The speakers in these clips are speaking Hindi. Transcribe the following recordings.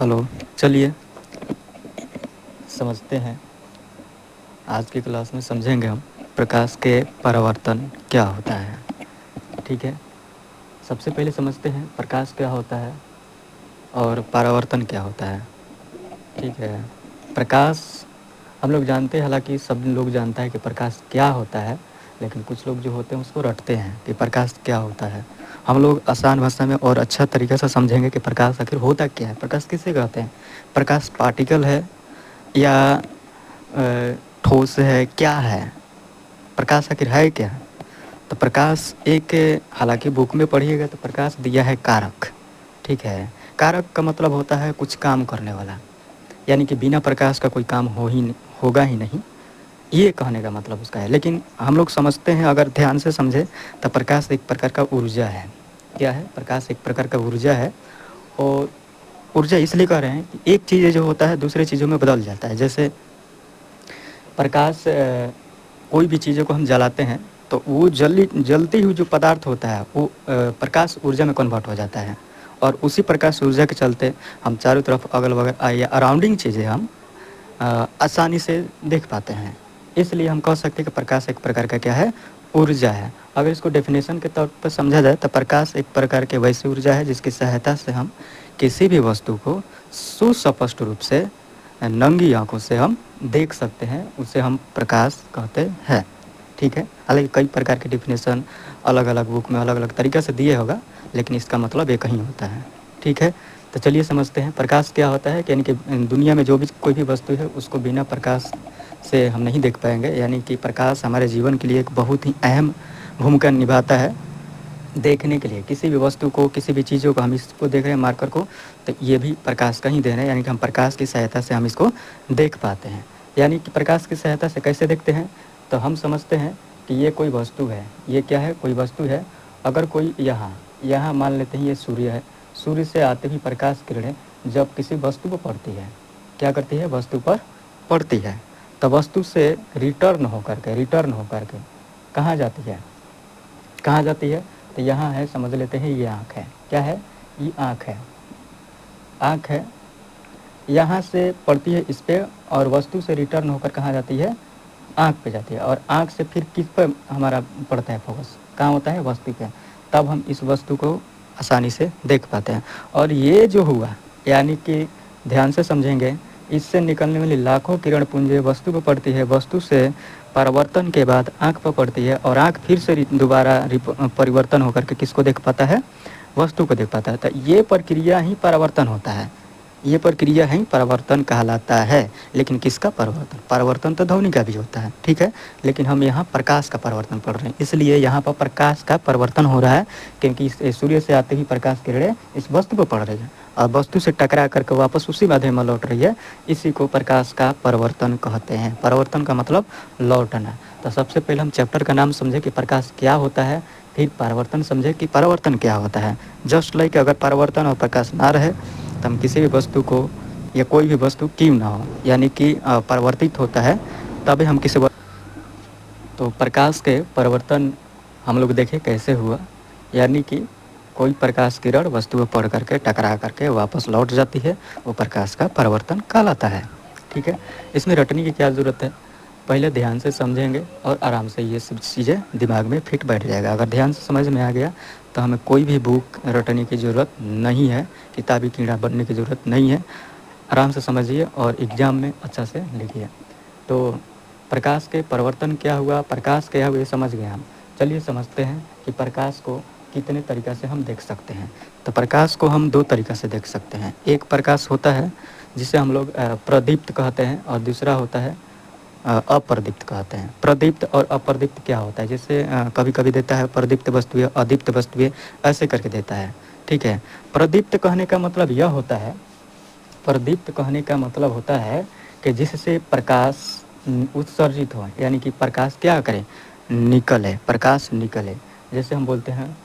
हेलो। चलिए समझते हैं। आज की क्लास में समझेंगे हम प्रकाश के परावर्तन क्या होता है। ठीक है, सबसे पहले समझते हैं प्रकाश क्या होता है और परावर्तन क्या होता है। ठीक है, प्रकाश हम लोग जानते हैं, हालांकि सब लोग जानता है कि प्रकाश क्या होता है, लेकिन कुछ लोग जो होते हैं उसको रटते हैं कि प्रकाश क्या होता है। हम लोग आसान भाषा में और अच्छा तरीके से समझेंगे कि प्रकाश आखिर होता क्या है, प्रकाश किसे कहते हैं, प्रकाश पार्टिकल है या ठोस है, क्या है, प्रकाश आखिर है क्या। तो प्रकाश एक, हालांकि बुक में पढ़िएगा तो प्रकाश दिया है कारक। ठीक है, कारक का मतलब होता है कुछ काम करने वाला, यानी कि बिना प्रकाश का कोई काम होगा ही नहीं, ये कहने का मतलब उसका है। लेकिन हम लोग समझते हैं, अगर ध्यान से समझे तो प्रकाश एक प्रकार का ऊर्जा है। क्या है, प्रकाश एक प्रकार का ऊर्जा है। और ऊर्जा इसलिए कह रहे हैं कि एक चीज़ जो होता है दूसरे चीज़ों में बदल जाता है। जैसे प्रकाश, कोई भी चीज़ों को हम जलाते हैं तो वो जलती हुई जो पदार्थ होता है वो प्रकाश ऊर्जा में कन्वर्ट हो जाता है। और उसी प्रकाश ऊर्जा के चलते हम चारों तरफ अगल बगल या अराउंडिंग चीज़ें हम आसानी से देख पाते हैं। इसलिए हम कह सकते हैं कि प्रकाश एक प्रकार का क्या है, ऊर्जा है। अगर इसको डेफिनेशन के तौर पर समझा जाए तो प्रकाश एक प्रकार के वैसी ऊर्जा है जिसकी सहायता से हम किसी भी वस्तु को सुस्पष्ट रूप से नंगी आंखों से हम देख सकते हैं, उसे हम प्रकाश कहते हैं। ठीक है, हालांकि कई प्रकार के डिफिनेशन अलग अलग बुक में अलग अलग तरीक़े से दिए होगा, लेकिन इसका मतलब एक ही होता है। ठीक है, तो चलिए समझते हैं प्रकाश क्या होता है। यानी कि दुनिया में जो भी कोई भी वस्तु है उसको बिना प्रकाश से हम नहीं देख पाएंगे। यानी कि प्रकाश हमारे जीवन के लिए एक बहुत ही अहम भूमिका निभाता है। देखने के लिए किसी भी वस्तु को, किसी भी चीज़ों को, हम इसको देख रहे हैं मार्कर को, तो ये भी प्रकाश का ही देन है। यानी कि हम प्रकाश की सहायता से हम इसको देख पाते हैं। यानी कि प्रकाश की सहायता से कैसे देखते हैं, तो हम समझते हैं कि ये कोई वस्तु है। ये क्या है, कोई वस्तु है। अगर कोई यहाँ मान लेते हैं ये सूर्य है। सूर्य से आते हुए प्रकाश किरणें जब किसी वस्तु पर पड़ती है, क्या करती है, वस्तु पर पड़ती है, तो वस्तु से रिटर्न होकर के कहाँ जाती है, कहाँ जाती है, तो यहाँ है, समझ लेते हैं ये आँख है। क्या है, ये आँख है। आँख है, यहाँ से पड़ती है इस पे और वस्तु से रिटर्न होकर कहाँ जाती है, आँख पे जाती है। और आँख से फिर किस पर हमारा पड़ता है फोकस, कहाँ होता है, वस्तु पे। तब हम इस वस्तु को आसानी से देख पाते हैं। और ये जो हुआ, यानी कि ध्यान से समझेंगे, इससे निकलने वाली लाखों किरण पुंजें वस्तु पर पड़ती है, वस्तु से परावर्तन के बाद आँख पर पड़ती है, और आँख फिर से दोबारा परिवर्तन होकर के किसको देख पाता है, वस्तु को देख पाता है। तो ये प्रक्रिया ही परावर्तन होता है। ये प्रक्रिया ही परावर्तन कहलाता है। लेकिन किसका परावर्तन, परावर्तन तो ध्वनि का भी होता है। ठीक है, लेकिन हम यहाँ प्रकाश का परावर्तन पढ़ रहे हैं, इसलिए यहाँ पर प्रकाश का परावर्तन हो रहा है, क्योंकि सूर्य से आते ही प्रकाश किरणें इस वस्तु पर पड़ रही है और वस्तु से टकरा करके वापस उसी माध्यम में लौट रही है। इसी को प्रकाश का परावर्तन कहते हैं। परावर्तन का मतलब लौटना। तो सबसे पहले हम चैप्टर का नाम समझे कि प्रकाश क्या होता है, फिर परावर्तन समझे कि परावर्तन क्या होता है। जस्ट लाइक अगर परावर्तन और प्रकाश ना रहे तो हम किसी भी वस्तु को, या कोई भी वस्तु क्यों ना हो, यानी कि परावर्तित होता है तभी हम किसी तो प्रकाश के परिवर्तन हम लोग देखें कैसे हुआ। यानी कि कोई प्रकाश किरण वस्तु पर पड़ करके टकरा करके वापस लौट जाती है, वो प्रकाश का परिवर्तन कहलाता है। ठीक है, इसमें रटने की क्या ज़रूरत है, पहले ध्यान से समझेंगे और आराम से ये सब चीज़ें दिमाग में फिट बैठ जाएगा। अगर ध्यान से समझ में आ गया तो हमें कोई भी बुक रटने की ज़रूरत नहीं है, किताबी कीड़ा बनने की ज़रूरत नहीं है। आराम से समझिए और एग्ज़ाम में अच्छा से लिखिए। तो प्रकाश के परिवर्तन क्या हुआ, प्रकाश क्या हुआ, ये समझ गए हम। चलिए समझते हैं कि प्रकाश को कितने तरीक़ा से हम देख सकते हैं। तो प्रकाश को हम दो तरीक़ा से देख सकते हैं। एक प्रकाश होता है जिसे हम लोग प्रदीप्त कहते हैं, और दूसरा होता है अप्रदीप्त कहते हैं। प्रदीप्त और अप्रदीप्त क्या होता है, जैसे कभी कभी देता है प्रदीप्त वस्तुएं, अदीप्त वस्तुएं, ऐसे करके देता है। ठीक है, प्रदीप्त कहने का मतलब यह होता है, प्रदीप्त कहने का मतलब होता है कि जिससे प्रकाश उत्सर्जित हो, यानी कि प्रकाश क्या करे, निकले, प्रकाश निकले। जैसे हम बोलते हैं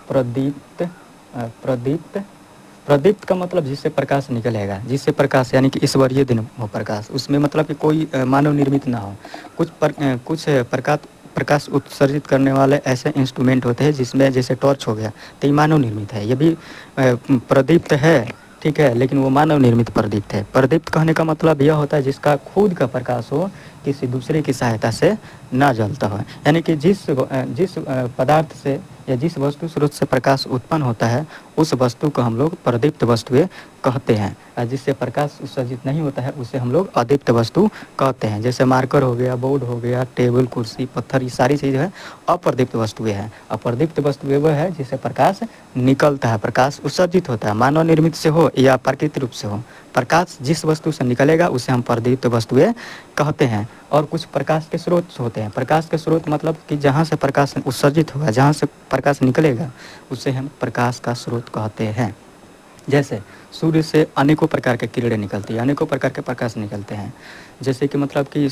प्रदीप्त, प्रदीप्त, प्रदीप्त का मतलब जिससे प्रकाश निकलेगा, जिससे प्रकाश यानी कि ईश्वरीय दिन हो प्रकाश, उसमें मतलब कि कोई मानव निर्मित ना हो। कुछ प्रकाश उत्सर्जित करने वाले ऐसे इंस्ट्रूमेंट होते हैं जिसमें, जैसे टॉर्च हो गया, तो ये मानव निर्मित है, ये भी प्रदीप्त है, ठीक है, लेकिन वो मानव निर्मित प्रदीप्त है। प्रदीप्त कहने का मतलब यह होता है जिसका खुद का प्रकाश हो, किसी दूसरे की सहायता से ना जलता हो। यानी कि जिस पदार्थ से या जिस वस्तु स्रोत से प्रकाश उत्पन्न होता है, उस वस्तु को हम लोग प्रदीप्त वस्तुएं कहते हैं। और जिससे प्रकाश उत्सर्जित नहीं होता है, उसे हम लोग अदीप्त वस्तु कहते हैं। जैसे मार्कर हो गया, बोर्ड हो गया, टेबल, कुर्सी, पत्थर, ये सारी चीज़ है अप्रदीप्त वस्तुएं हैं। अप्रदीप्त वस्तुएं वह है जिससे प्रकाश निकलता है, प्रकाश उत्सर्जित होता है, मानव निर्मित से हो या प्राकृतिक रूप से हो। प्रकाश जिस वस्तु से निकलेगा उसे हम प्रदीप्त वस्तुएं कहते हैं। और कुछ प्रकाश के स्रोत होते हैं। प्रकाश के स्रोत मतलब कि जहाँ से प्रकाश उत्सर्जित होगा, जहाँ से प्रकाश निकलेगा, उसे हम प्रकाश का स्रोत कहते हैं। जैसे सूर्य से अनेकों प्रकार के किरणें निकलती हैं, अनेकों प्रकार के प्रकाश निकलते हैं। जैसे कि मतलब कि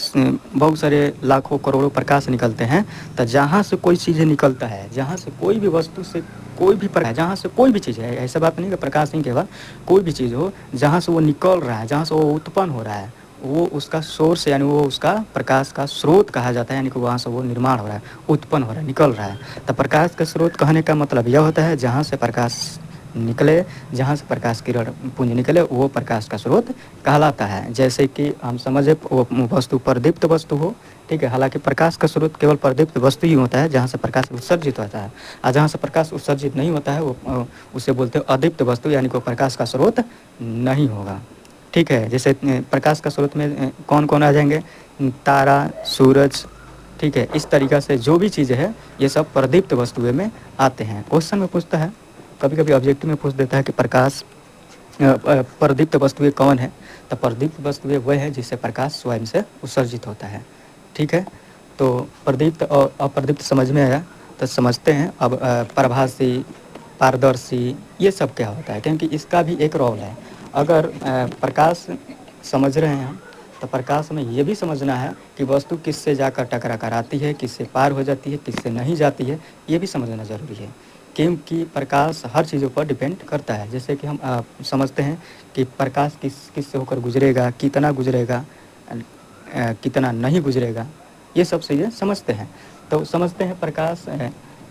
बहुत सारे लाखों करोड़ों प्रकाश निकलते हैं। तो जहाँ से कोई चीज़ें निकलता है, जहाँ से कोई भी वस्तु से कोई भी प्रकाश, जहाँ से कोई भी चीज़ है, ऐसा बात नहीं कि प्रकाश नहीं केवल, कोई भी चीज़ हो जहाँ से वो निकल रहा है, जहाँ से वो उत्पन्न हो रहा है, वो उसका सोर्स यानी वो उसका प्रकाश का स्रोत कहा जाता है। यानी कि वहाँ से वो निर्माण हो रहा है, उत्पन्न हो रहा है, निकल रहा है। तो प्रकाश का स्रोत कहने का मतलब यह होता है जहाँ से प्रकाश निकले, जहाँ से प्रकाश किरण पुंज निकले, वो प्रकाश का स्रोत कहलाता है। जैसे कि हम समझे वो वस्तु प्रदीप्त वस्तु हो, ठीक है। हालांकि प्रकाश का स्रोत केवल प्रदीप्त वस्तु ही होता है जहाँ से प्रकाश उत्सर्जित होता है, और जहाँ से प्रकाश उत्सर्जित नहीं होता है वो उसे बोलते हैं अदीप्त वस्तु, यानी कि प्रकाश का स्रोत नहीं होगा, ठीक है। जैसे प्रकाश का स्रोत में कौन कौन आ जाएंगे, तारा, सूरज, ठीक है। इस तरीक़ा से जो भी चीज़ें हैं ये सब प्रदीप्त वस्तुएं में आते हैं। क्वेश्चन में पूछता है, कभी कभी ऑब्जेक्टिव में पूछ देता है कि प्रकाश प्रदीप्त वस्तुएं कौन है। तो प्रदीप्त वस्तुएं वह है जिससे प्रकाश स्वयं से उत्सर्जित होता है, ठीक है। तो प्रदीप्त और अप्रदीप्त समझ में आया, तो समझते हैं अब प्रभासी, पारदर्शी, ये सब क्या होता है, क्योंकि इसका भी एक रोल है। अगर प्रकाश समझ रहे हैं हम, तो प्रकाश में ये भी समझना है कि वस्तु किससे जाकर टकरा कर आती है, किससे पार हो जाती है, किससे नहीं जाती है, ये भी समझना ज़रूरी है। क्योंकि प्रकाश हर चीज़ों पर डिपेंड करता है। जैसे कि हम समझते हैं कि प्रकाश किस से होकर गुजरेगा, कितना गुजरेगा, कितना नहीं गुजरेगा, ये सब चीज़ें समझते हैं। तो समझते हैं प्रकाश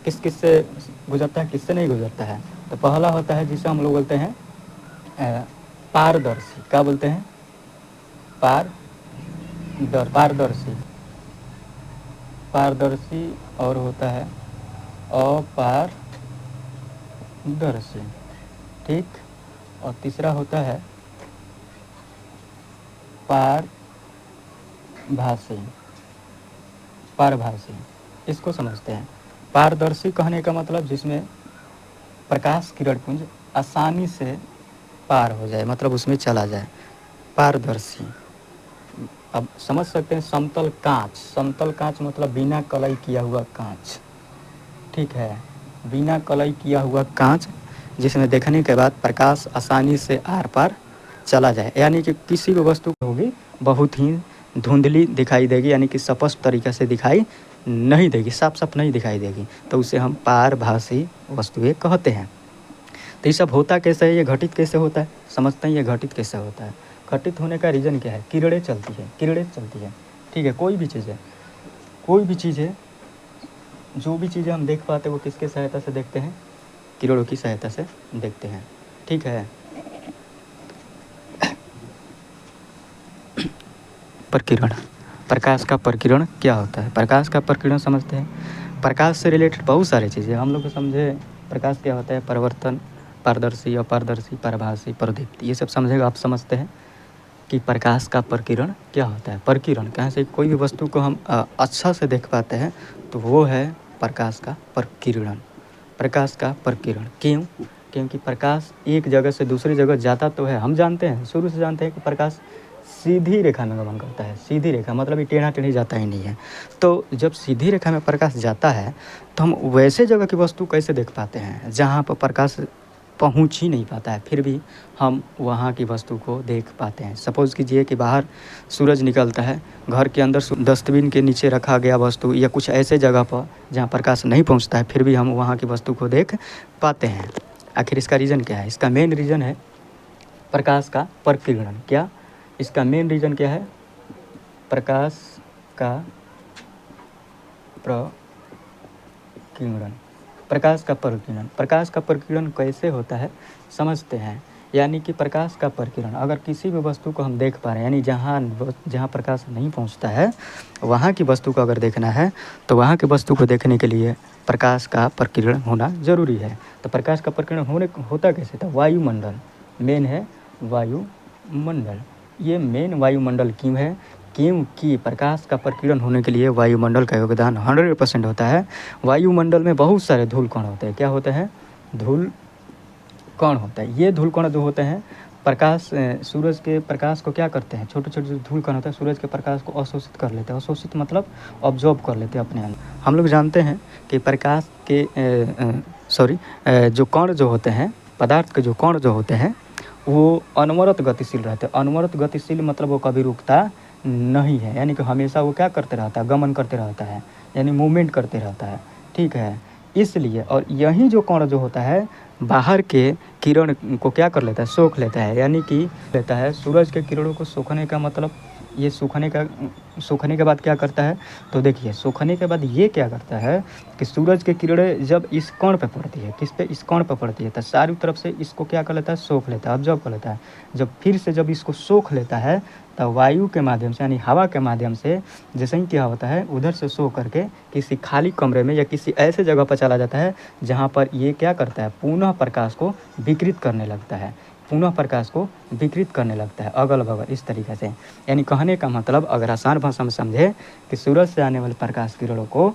किस से गुजरता है, किससे नहीं गुजरता है। तो पहला होता है जिसे हम लोग बोलते हैं पारदर्शी। क्या बोलते हैं, पारदर्शी। पारदर्शी और होता है अपारदर्शी, ठीक। और तीसरा होता है पारभासी। इसको समझते हैं। पारदर्शी कहने का मतलब जिसमें प्रकाश किरण पुंज आसानी से पार हो जाए, मतलब उसमें चला जाए, पारदर्शी। अब समझ सकते हैं समतल कांच। समतल कांच मतलब बिना कलई किया हुआ कांच, ठीक है। बिना कलई किया हुआ कांच जिसमें देखने के बाद प्रकाश आसानी से आर पार चला जाए, यानी कि किसी भी वस्तु होगी बहुत ही धुंधली दिखाई देगी, यानी कि स्पष्ट तरीक़े से दिखाई नहीं देगी, साफ साफ नहीं दिखाई देगी, तो उसे हम पारभासी वस्तुएं कहते हैं। तो ये सब होता कैसे है, ये घटित कैसे होता है, समझते हैं ये घटित कैसे होता है। घटित होने का रीज़न क्या है, किरणें चलती है, ठीक है। कोई भी चीज़ है, जो भी चीज़ें हम देख पाते हैं वो किसके सहायता से देखते हैं, किरणों की सहायता से देखते हैं, ठीक है। प्रकिरण, प्रकाश का प्रकिरण क्या होता है। प्रकाश का प्रकिरण समझते हैं। प्रकाश से रिलेटेड बहुत सारी चीज़ें हम लोग को समझे। प्रकाश क्या होता है, परिवर्तन, पारदर्शी, अपारदर्शी, पारभासी, प्रदीप्त, ये सब समझेगा। आप समझते हैं कि प्रकाश का प्रकिरण क्या होता है। प्रकिरण कहाँ से कोई भी वस्तु को हम अच्छा से देख पाते हैं तो वो है प्रकाश का प्रकिरण। प्रकाश का प्रकिरण क्यों, क्योंकि प्रकाश एक जगह से दूसरी जगह जाता तो है, हम जानते हैं, शुरू से जानते हैं कि प्रकाश सीधी रेखा में गमन करता है। सीधी रेखा मतलब ये टेढ़ा टेढ़ी जाता ही नहीं है। तो जब सीधी रेखा में प्रकाश जाता है तो हम वैसे जगह की वस्तु कैसे देख पाते हैं जहाँ पर प्रकाश पहुँच ही नहीं पाता है, फिर भी हम वहाँ की वस्तु को देख पाते हैं। सपोज़ कीजिए कि बाहर सूरज निकलता है, घर के अंदर डस्टबिन के नीचे रखा गया वस्तु या कुछ ऐसे जगह पर जहाँ प्रकाश नहीं पहुँचता है, फिर भी हम वहाँ की वस्तु को देख पाते हैं। आखिर इसका रीज़न क्या है, इसका मेन रीज़न है प्रकाश का प्रकिरण। क्या इसका मेन रीज़न क्या है, प्रकाश का प्रकिरण। प्रकाश का प्रकिरण कैसे होता है समझते हैं यानी कि प्रकाश का प्रकीर्णन, अगर किसी भी वस्तु को हम देख पा रहे हैं, यानी जहाँ प्रकाश नहीं पहुँचता है वहाँ की वस्तु को अगर देखना है तो वहाँ की वस्तु को देखने के लिए प्रकाश का प्रकीर्णन होना ज़रूरी है। तो प्रकाश का प्रकीर्णन होता कैसे था? वायुमंडल मेन है, वायुमंडल। ये मेन वायुमंडल क्यों है? क्योंकि प्रकाश का प्रकीर्णन होने के लिए वायुमंडल का योगदान 100% होता है। वायुमंडल में बहुत सारे धूल कण होते हैं। क्या होते हैं? धूल कण होता है। ये धूल कण जो होते हैं प्रकाश सूरज के प्रकाश को क्या करते हैं? छोटे छोटे जो धूल कण होते हैं सूरज के प्रकाश को अवशोषित कर लेते हैं। अवशोषित मतलब ऑब्जॉर्व कर लेते हैं अपने अंदर। हम लोग जानते हैं कि प्रकाश के जो कण जो होते हैं, पदार्थ के जो कण जो होते हैं वो अनवरत गतिशील रहते हैं। अनवरत गतिशील मतलब वो कभी रुकता नहीं है, यानी कि हमेशा वो क्या करते रहता है? गमन करते रहता है, यानी मूवमेंट करते रहता है। ठीक है, इसलिए और यही जो कण जो होता है बाहर के किरण को क्या कर लेता है? सोख लेता है, यानी कि लेता है सूरज के किरणों को सोखने का मतलब ये सूखने के बाद क्या करता है? तो देखिए सूखने के बाद ये क्या करता है कि सूरज की किरणें जब इस कण पे पड़ती है, किस पे? इस कण पे पड़ती है, तो चारों तरफ से इसको क्या कर लेता है? सोख लेता है, ऑब्जर्व कर लेता है। जब इसको सोख लेता है तो वायु के माध्यम से यानी हवा के माध्यम से जैसे ही क्या होता है उधर से सो करके किसी खाली कमरे में या किसी ऐसे जगह पर चला जाता है जहाँ पर ये क्या करता है? पुनः प्रकाश को विकृत करने लगता है। पुनः प्रकाश को विकृत करने लगता है अगल बगल इस तरीके से। यानी कहने का मतलब अगर आसान भाषा में समझे कि सूरज से आने वाले प्रकाश किरणों को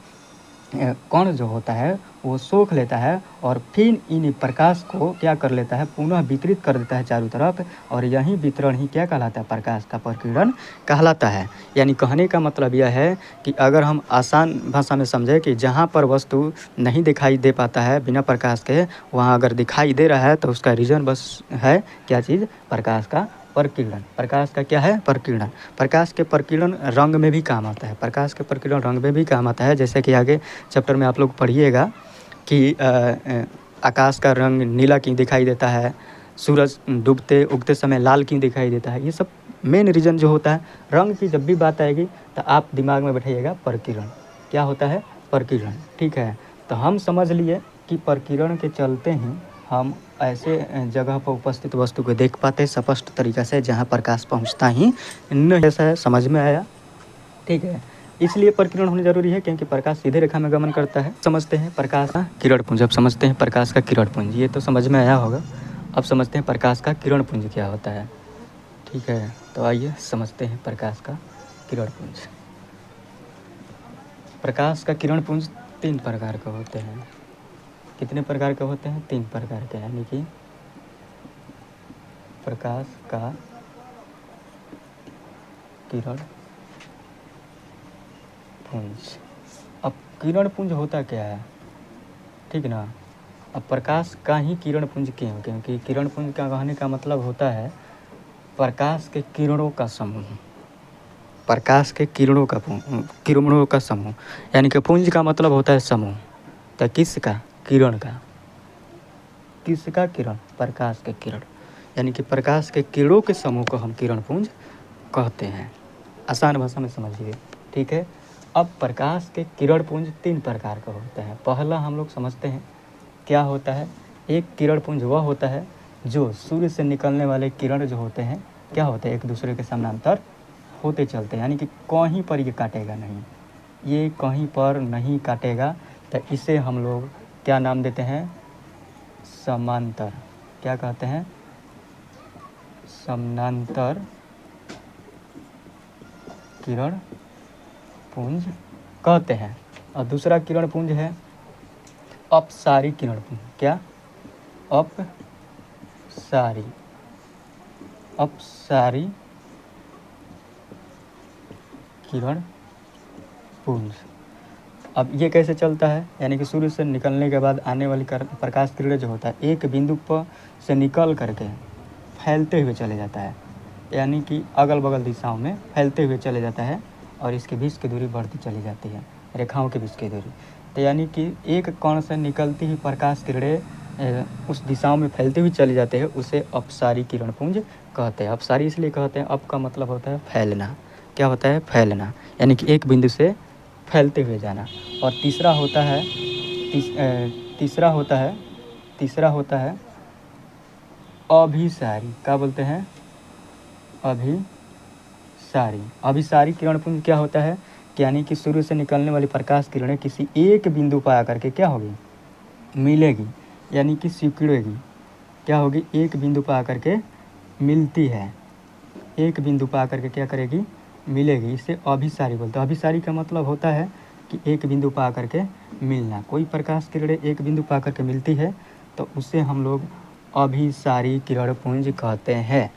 कण जो होता है वो सोख लेता है और फिर इन प्रकाश को क्या कर लेता है? पुनः विकृत कर देता है चारों तरफ, और यही वितरण ही क्या कहलाता है? प्रकाश का प्रकीर्णन कहलाता है। यानी कहने का मतलब यह है कि अगर हम आसान भाषा में समझें कि जहाँ पर वस्तु नहीं दिखाई दे पाता है बिना प्रकाश के, वहाँ अगर दिखाई दे रहा है तो उसका रीज़न बस है क्या चीज़? प्रकाश का प्रकीर्णन। प्रकाश का क्या है? प्रकीर्णन। प्रकाश के प्रकीर्णन रंग में भी काम आता है। प्रकाश के प्रकीर्णन रंग में भी काम आता है, जैसे कि आगे चैप्टर में आप लोग पढ़िएगा कि आकाश का रंग नीला क्यों दिखाई देता है, सूरज डूबते उगते समय लाल क्यों दिखाई देता है। ये सब मेन रीज़न जो होता है। रंग की जब भी बात आएगी तो आप दिमाग में बैठाइएगा प्रकीर्णन। क्या होता है? प्रकीर्णन। ठीक है, तो हम समझ लिए कि प्रकीर्णन के चलते ही हम ऐसे जगह पर उपस्थित वस्तु को देख पाते हैं स्पष्ट तरीक़े से जहाँ प्रकाश पहुँचता ही नहीं। ऐसा है, समझ में आया? ठीक है, इसलिए प्रकीर्णन होना जरूरी है क्योंकि प्रकाश सीधे रेखा में गमन करता है। समझते हैं प्रकाश का किरण पुंज। अब समझते हैं प्रकाश का किरण पुंज। ये तो समझ में आया होगा। अब समझते हैं प्रकाश का किरण पुंज क्या होता है। ठीक है, तो आइए समझते हैं प्रकाश का किरण पुंज। प्रकाश का किरण पुंज 3 प्रकार के होते हैं। कितने प्रकार के होते हैं? 3 प्रकार के, यानी कि प्रकाश का किरण पुंज। अब किरण पुंज होता क्या है? ठीक ना। अब प्रकाश का ही किरण पुंज क्यों? क्योंकि किरण पुंज का कहने का मतलब होता है प्रकाश के किरणों का समूह। प्रकाश के किरणों का समूह, यानी कि पुंज का मतलब होता है समूह। तो किसका? किरण का। किसका? किरण। प्रकाश के किरण, यानी कि प्रकाश के किरणों के समूह को हम किरण पुंज कहते हैं। आसान भाषा में समझिए। ठीक है, अब प्रकाश के किरण पुंज 3 प्रकार का होते हैं। पहला हम लोग समझते हैं क्या होता है। एक किरण पुंज वह होता है जो सूर्य से निकलने वाले किरण जो होते हैं क्या होते हैं? एक दूसरे के समानांतर होते चलते हैं, यानी कि कहीं पर ये काटेगा नहीं, ये कहीं पर नहीं काटेगा। तो इसे हम लोग क्या नाम देते हैं? समांतर। क्या कहते हैं? समानांतर किरण पुंज कहते हैं। और दूसरा किरण पुंज है अपसारी किरण पुंज। क्या? अपसारी किरण पुंज। अब ये कैसे चलता है? यानी कि सूर्य से निकलने के बाद आने वाली प्रकाश किरण जो होता है एक बिंदु पर से निकल करके फैलते हुए चले जाता है, यानी कि अगल बगल दिशाओं में फैलते हुए चले जाता है और इसके बीच की दूरी बढ़ती चली जाती है, रेखाओं के बीच की दूरी। तो यानी कि एक कण से निकलती ही प्रकाश किरणें उस दिशाओं में फैलते हुए चले जाते हैं, उसे अपसारी किरण पुंज कहते हैं। अपसारी इसलिए कहते हैं, अप का मतलब होता है फैलना। क्या होता है? फैलना, यानी कि एक बिंदु से फैलते हुए जाना। और तीसरा होता है अभिसारी, क्या बोलते हैं? अभिसारी। अभिसारी किरण पुंज क्या होता है? यानी कि सूर्य से निकलने वाली प्रकाश किरणें किसी एक बिंदु पर आकर के क्या होगी? मिलेगी, यानी कि सिकुड़ेगी। क्या होगी? एक बिंदु पर आकर के मिलती है, एक बिंदु पर आकर के क्या करेगी? मिलेगी। इसे अभिसारी बोलते हैं। अभिसारी का मतलब होता है कि एक बिंदु पर आकर के मिलना। कोई प्रकाश किरणें एक बिंदु पर आकर के मिलती है तो उसे हम लोग अभिसारी किरण पुंज कहते हैं।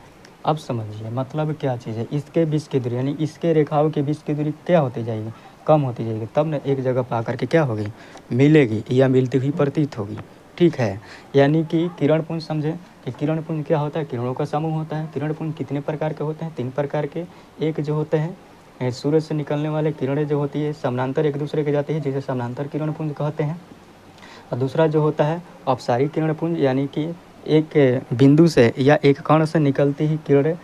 अब समझिए मतलब क्या चीज़ है। इसके बीच की दूरी यानी इसके रेखाओं के बीच की दूरी क्या होती जाएगी? कम होती जाएगी, तब न एक जगह पर आकर के क्या होगी? मिलेगी या मिलती हुई प्रतीत होगी। ठीक है, यानी कि किरण पुंज समझे कि किरण पुंज क्या होता है? किरणों का समूह होता है। किरण पुंज कितने प्रकार के होते हैं? 3 प्रकार के। एक जो होते हैं सूर्य से निकलने वाले किरणें जो होती है समानांतर एक दूसरे के जाती है, जिसे समानांतर किरण पुंज कहते हैं। और दूसरा जो होता है अपसारी किरण पुंज, यानी कि एक बिंदु से या एक कण से निकलती ही किरणें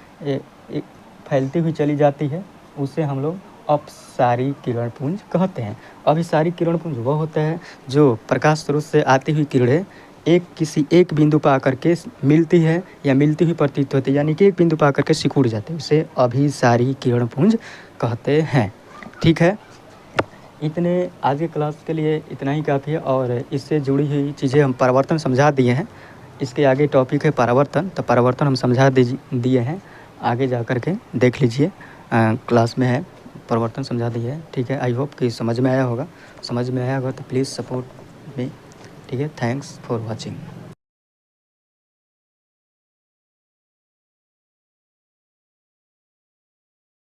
फैलती हुई चली जाती है, उसे हम लोग अपसारी किरण पुंज कहते हैं। अभिसारी किरण पुंज वह होता है जो प्रकाश स्रोत से आती हुई किरणें किसी एक बिंदु पर आकर के मिलती है या मिलती हुई प्रतीत होती है, यानी कि एक बिंदु पर आकर के सिकुड़ जाते हैं, उसे अभिसारी किरण पुंज कहते हैं। ठीक है, इतने आज के क्लास के लिए इतना ही काफ़ी है। और इससे जुड़ी हुई चीज़ें हम परावर्तन समझा दिए हैं। इसके आगे टॉपिक है परावर्तन, तो परावर्तन हम समझा दिए हैं। आगे जा कर के देख लीजिए, क्लास में है, परावर्तन समझा दिए है। ठीक है, आई होप कि समझ में आया होगा। समझ में आया होगा तो प्लीज़ सपोर्ट मी। ठीक है, थैंक्स फॉर वॉचिंग।